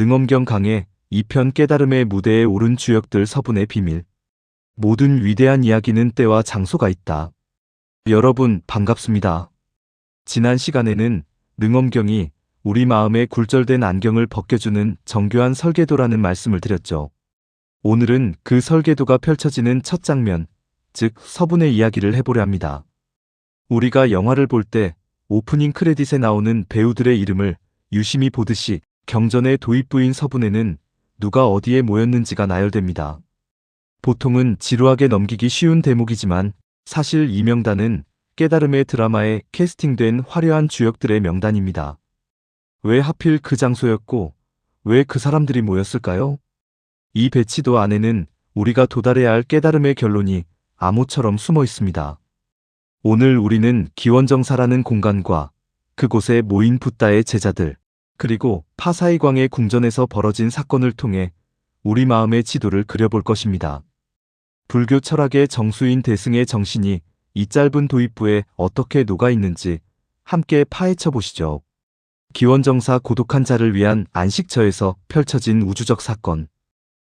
능엄경 강의 2편 깨달음의 무대에 오른 주역들 서분의 비밀. 모든 위대한 이야기는 때와 장소가 있다. 여러분 반갑습니다. 지난 시간에는 능엄경이 우리 마음의 굴절된 안경을 벗겨주는 정교한 설계도라는 말씀을 드렸죠. 오늘은 그 설계도가 펼쳐지는 첫 장면, 즉 서분의 이야기를 해보려 합니다. 우리가 영화를 볼 때 오프닝 크레딧에 나오는 배우들의 이름을 유심히 보듯이 경전의 도입부인 서분에는 누가 어디에 모였는지가 나열됩니다. 보통은 지루하게 넘기기 쉬운 대목이지만 사실 이 명단은 깨달음의 드라마에 캐스팅된 화려한 주역들의 명단입니다. 왜 하필 그 장소였고 왜 그 사람들이 모였을까요? 이 배치도 안에는 우리가 도달해야 할 깨달음의 결론이 암호처럼 숨어 있습니다. 오늘 우리는 기원정사라는 공간과 그곳에 모인 붓다의 제자들, 그리고 파사이광의 궁전에서 벌어진 사건을 통해 우리 마음의 지도를 그려볼 것입니다. 불교 철학의 정수인 대승의 정신이 이 짧은 도입부에 어떻게 녹아있는지 함께 파헤쳐 보시죠. 기원정사 고독한 자를 위한 안식처에서 펼쳐진 우주적 사건.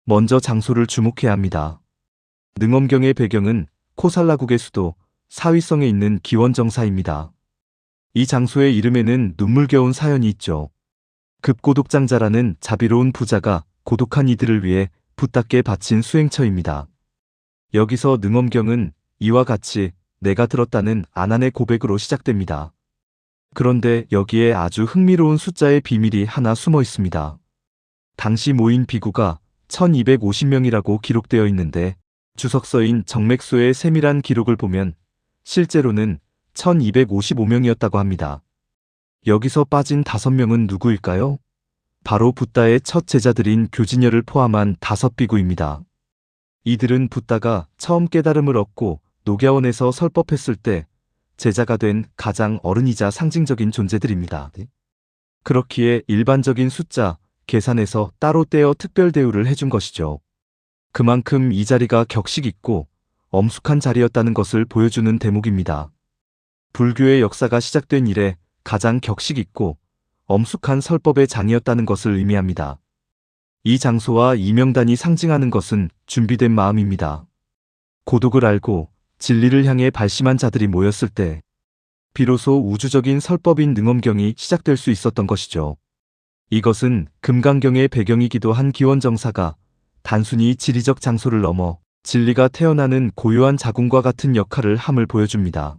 먼저 장소를 주목해야 합니다. 능엄경의 배경은 코살라국의 수도 사위성에 있는 기원정사입니다. 이 장소의 이름에는 눈물겨운 사연이 있죠. 급고독장자라는 자비로운 부자가 고독한 이들을 위해 붓답게 바친 수행처입니다. 여기서 능엄경은 이와 같이 내가 들었다는 아난의 고백으로 시작됩니다. 그런데 여기에 아주 흥미로운 숫자의 비밀이 하나 숨어 있습니다. 당시 모인 비구가 1250명이라고 기록되어 있는데 주석서인 정맥소의 세밀한 기록을 보면 실제로는 1255명이었다고 합니다. 여기서 빠진 5명은 누구일까요? 바로 붓다의 첫 제자들인 교진열을 포함한 5비구입니다. 이들은 붓다가 처음 깨달음을 얻고 녹야원에서 설법했을 때 제자가 된 가장 어른이자 상징적인 존재들입니다. 그렇기에 일반적인 숫자, 계산에서 따로 떼어 특별 대우를 해준 것이죠. 그만큼 이 자리가 격식 있고 엄숙한 자리였다는 것을 보여주는 대목입니다. 불교의 역사가 시작된 이래 가장 격식 있고 엄숙한 설법의 장이었다는 것을 의미합니다. 이 장소와 이 명단이 상징하는 것은 준비된 마음입니다. 고독을 알고 진리를 향해 발심한 자들이 모였을 때 비로소 우주적인 설법인 능엄경이 시작될 수 있었던 것이죠. 이것은 금강경의 배경이기도 한 기원정사가 단순히 지리적 장소를 넘어 진리가 태어나는 고요한 자궁과 같은 역할을 함을 보여줍니다.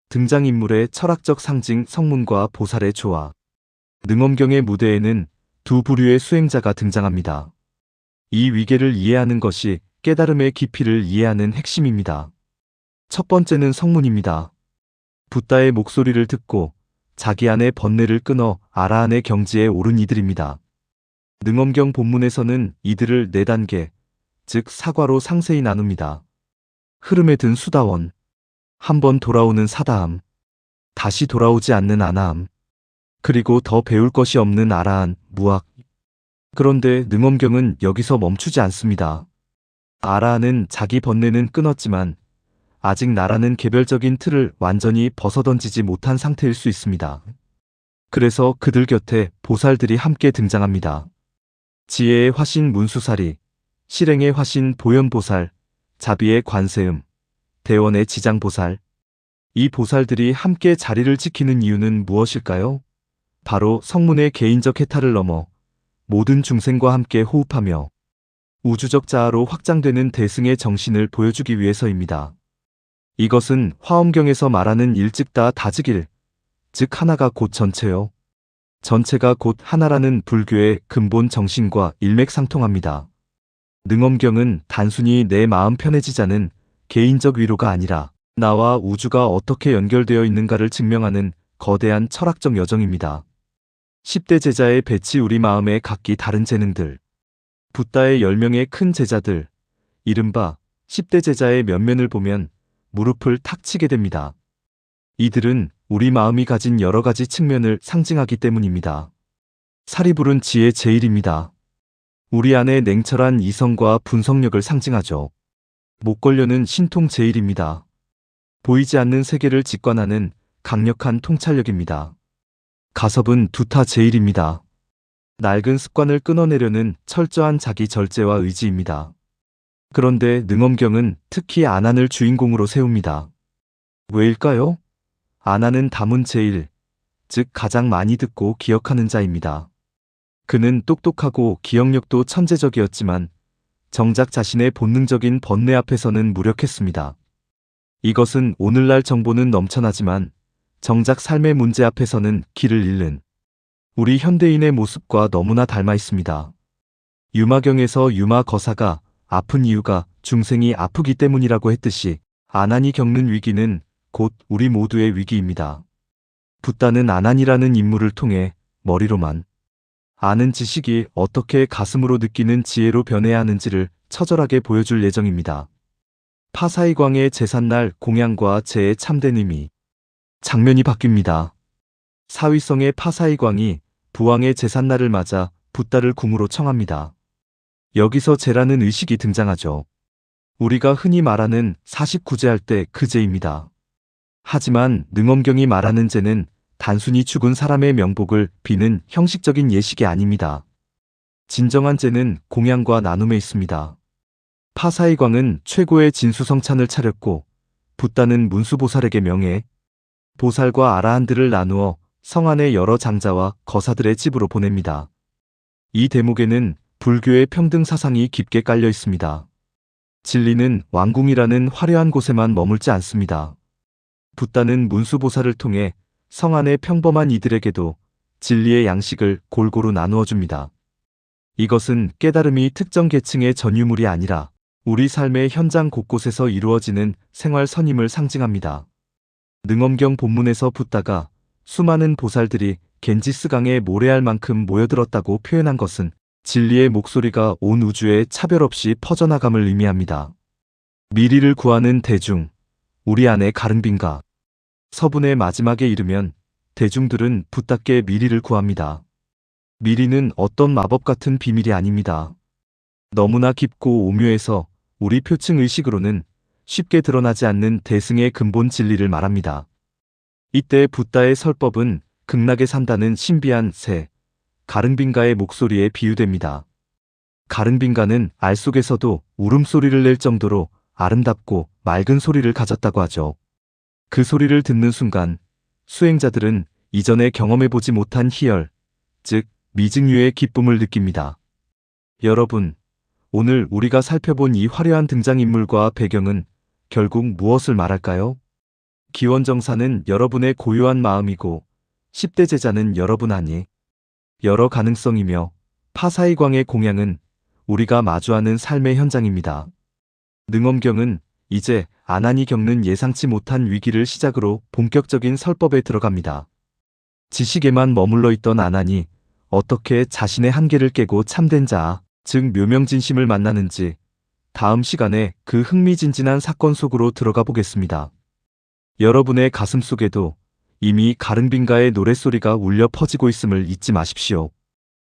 등장인물의 철학적 상징 성문과 보살의 조화. 능엄경의 무대에는 두 부류의 수행자가 등장합니다. 이 위계를 이해하는 것이 깨달음의 깊이를 이해하는 핵심입니다. 첫 번째는 성문입니다. 붓다의 목소리를 듣고 자기 안의 번뇌를 끊어 아라한의 경지에 오른 이들입니다. 능엄경 본문에서는 이들을 4단계, 즉 사과로 상세히 나눕니다. 흐름에 든 수다원, 한번 돌아오는 사다함, 다시 돌아오지 않는 아나함, 그리고 더 배울 것이 없는 아라한, 무학. 그런데 능엄경은 여기서 멈추지 않습니다. 아라한은 자기 번뇌는 끊었지만 아직 나라는 개별적인 틀을 완전히 벗어던지지 못한 상태일 수 있습니다. 그래서 그들 곁에 보살들이 함께 등장합니다. 지혜의 화신 문수사리, 실행의 화신 보현보살, 자비의 관세음, 대원의 지장보살. 이 보살들이 함께 자리를 지키는 이유는 무엇일까요? 바로 성문의 개인적 해탈을 넘어 모든 중생과 함께 호흡하며 우주적 자아로 확장되는 대승의 정신을 보여주기 위해서입니다. 이것은 화엄경에서 말하는 일즉다 다즉일, 즉 하나가 곧 전체요. 전체가 곧 하나라는 불교의 근본 정신과 일맥상통합니다. 능엄경은 단순히 내 마음 편해지자는 개인적 위로가 아니라 나와 우주가 어떻게 연결되어 있는가를 증명하는 거대한 철학적 여정입니다. 10대 제자의 배치. 우리 마음의 각기 다른 재능들. 붓다의 10명의 큰 제자들, 이른바 10대 제자의 면면을 보면 무릎을 탁 치게 됩니다. 이들은 우리 마음이 가진 여러 가지 측면을 상징하기 때문입니다. 사리불은 지혜 제일입니다. 우리 안의 냉철한 이성과 분석력을 상징하죠. 목걸려는 신통 제일입니다. 보이지 않는 세계를 직관하는 강력한 통찰력입니다. 가섭은 두타 제일입니다. 낡은 습관을 끊어내려는 철저한 자기 절제와 의지입니다. 그런데 능엄경은 특히 아난을 주인공으로 세웁니다. 왜일까요? 아난은 다문 제1, 즉 가장 많이 듣고 기억하는 자입니다. 그는 똑똑하고 기억력도 천재적이었지만 정작 자신의 본능적인 번뇌 앞에서는 무력했습니다. 이것은 오늘날 정보는 넘쳐나지만 정작 삶의 문제 앞에서는 길을 잃는 우리 현대인의 모습과 너무나 닮아 있습니다. 유마경에서 유마거사가 아픈 이유가 중생이 아프기 때문이라고 했듯이 아난이 겪는 위기는 곧 우리 모두의 위기입니다. 붓다는 아난이라는 인물을 통해 머리로만 아는 지식이 어떻게 가슴으로 느끼는 지혜로 변해야 하는지를 처절하게 보여줄 예정입니다. 파사이광의 제삿날 공양과 제의 참된 의미. 장면이 바뀝니다. 사위성의 파사이광이 부왕의 제삿날을 맞아 붓다를 궁으로 청합니다. 여기서 제라는 의식이 등장하죠. 우리가 흔히 말하는 49제 할 때 그 제입니다. 하지만 능엄경이 말하는 제는 단순히 죽은 사람의 명복을 비는 형식적인 예식이 아닙니다. 진정한 제는 공양과 나눔에 있습니다. 파사이광은 최고의 진수성찬을 차렸고 붓다는 문수보살에게 명해 보살과 아라한들을 나누어 성 안의 여러 장자와 거사들의 집으로 보냅니다. 이 대목에는 불교의 평등 사상이 깊게 깔려 있습니다. 진리는 왕궁이라는 화려한 곳에만 머물지 않습니다. 붓다는 문수보살을 통해 성 안의 평범한 이들에게도 진리의 양식을 골고루 나누어 줍니다. 이것은 깨달음이 특정 계층의 전유물이 아니라 우리 삶의 현장 곳곳에서 이루어지는 생활 선임을 상징합니다. 능엄경 본문에서 붓다가 수많은 보살들이 겐지스강에 모래알 만큼 모여들었다고 표현한 것은 진리의 목소리가 온 우주에 차별 없이 퍼져나감을 의미합니다. 미리를 구하는 대중, 우리 안에 가른빈가. 서분의 마지막에 이르면 대중들은 붓다께 미리를 구합니다. 미리는 어떤 마법 같은 비밀이 아닙니다. 너무나 깊고 오묘해서 우리 표층 의식으로는 쉽게 드러나지 않는 대승의 근본 진리를 말합니다. 이때 붓다의 설법은 극락에 산다는 신비한 새, 가른빈가의 목소리에 비유됩니다. 가른빈가는 알 속에서도 울음소리를 낼 정도로 아름답고 맑은 소리를 가졌다고 하죠. 그 소리를 듣는 순간 수행자들은 이전에 경험해보지 못한 희열, 즉 미증유의 기쁨을 느낍니다. 여러분, 오늘 우리가 살펴본 이 화려한 등장인물과 배경은 결국 무엇을 말할까요? 기원정사는 여러분의 고요한 마음이고 10대 제자는 여러분 안이 여러 가능성이며 파사이광의 공양은 우리가 마주하는 삶의 현장입니다. 능엄경은 이제 아난이 겪는 예상치 못한 위기를 시작으로 본격적인 설법에 들어갑니다. 지식에만 머물러 있던 아난이 어떻게 자신의 한계를 깨고 참된 자, 즉 묘명진심을 만나는지 다음 시간에 그 흥미진진한 사건 속으로 들어가 보겠습니다. 여러분의 가슴 속에도 이미 가른빈가의 노랫소리가 울려 퍼지고 있음을 잊지 마십시오.